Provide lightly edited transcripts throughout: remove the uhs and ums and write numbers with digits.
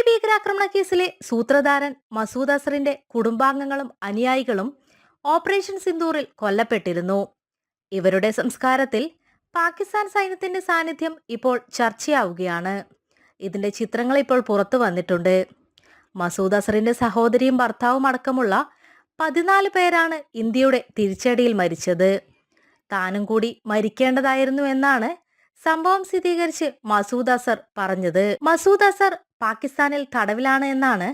ഭീകരാക്രമണ കേസിലെ സൂത്രധാരൻ മസൂദ് അസറിന്റെ കുടുംബാംഗങ്ങളും അനുയായികളും ഓപ്പറേഷൻ സിന്ദൂറിൽ കൊല്ലപ്പെട്ടിരുന്നു. ഇവരുടെ സംസ്കാരത്തിൽ പാകിസ്ഥാൻ സൈന്യത്തിന്റെ സാന്നിധ്യം ഇപ്പോൾ ചർച്ചയാവുകയാണ്. ഇതിന്റെ ചിത്രങ്ങൾ ഇപ്പോൾ പുറത്തു വന്നിട്ടുണ്ട്. മസൂദ് അസറിന്റെ സഹോദരിയും ഭർത്താവും അടക്കമുള്ള 14 പേരാണ് ഇന്ത്യയുടെ തിരിച്ചടിയിൽ മരിച്ചത്. താനും കൂടി മരിക്കേണ്ടതായിരുന്നു എന്നാണ് സംഭവം സ്ഥിരീകരിച്ച് മസൂദ് അസർ പറഞ്ഞത്. മസൂദ് അസർ പാകിസ്ഥാനിൽ തടവിലാണ് എന്നാണ്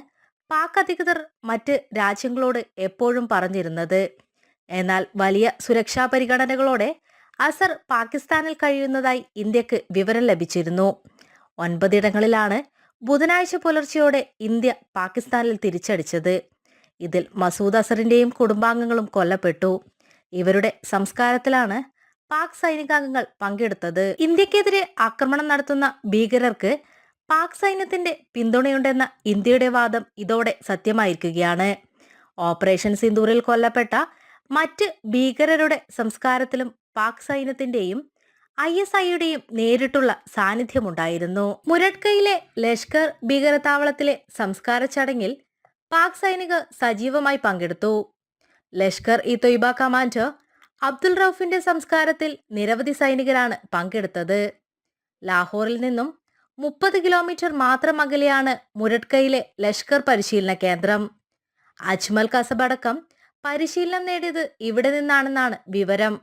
പാക് അധികൃതർ മറ്റ് രാജ്യങ്ങളോട് എപ്പോഴും പറഞ്ഞിരുന്നത്. എന്നാൽ വലിയ സുരക്ഷാ പരിഗണനകളോടെ അസർ പാകിസ്ഥാനിൽ കഴിയുന്നതായി ഇന്ത്യക്ക് വിവരം ലഭിച്ചിരുന്നു. 9 ഇടങ്ങളിലാണ് ബുധനാഴ്ച പുലർച്ചെയോടെ ഇന്ത്യ പാകിസ്ഥാനിൽ തിരിച്ചടിച്ചത്. ഇതിൽ മസൂദ് അസറിന്റെയും കുടുംബാംഗങ്ങളും കൊല്ലപ്പെട്ടു. ഇവരുടെ സംസ്കാരത്തിലാണ് പാക് സൈനികാംഗങ്ങൾ പങ്കെടുത്തത്. ഇന്ത്യക്കെതിരെ ആക്രമണം നടത്തുന്ന ഭീകരർക്ക് പാക് സൈന്യത്തിന്റെ പിന്തുണയുണ്ടെന്ന ഇന്ത്യയുടെ വാദം ഇതോടെ സത്യമായിരിക്കുകയാണ്. ഓപ്പറേഷൻ സിന്ദൂറിൽ കൊല്ലപ്പെട്ട മറ്റ് ഭീകരരുടെ സംസ്കാരത്തിലും പാക് സൈന്യത്തിന്റെയും ISIയുടെയും നേരിട്ടുള്ള സാന്നിധ്യമുണ്ടായിരുന്നു. മുരഡ്കയിലെ ലഷ്കർ ഭീകരതാവളത്തിലെ സംസ്കാര ചടങ്ങിൽ പാക് സൈനികർ സജീവമായി പങ്കെടുത്തു. ലഷ്കർ ഇ തൊയ്ബ കമാൻഡർ അബ്ദുൾ റൌഫിന്റെ സംസ്കാരത്തിൽ നിരവധി സൈനികരാണ് പങ്കെടുത്തത്. ലാഹോറിൽ നിന്നും 30 കിലോമീറ്റർ മാത്രം അകലെയാണ് മുരഡ്കയിലെ ലഷ്കർ പരിശീലന കേന്ദ്രം. അജ്മൽ കസബ് അടക്കം പരിശീലനം നേടിയത് ഇവിടെ നിന്നാണെന്നാണ് വിവരം.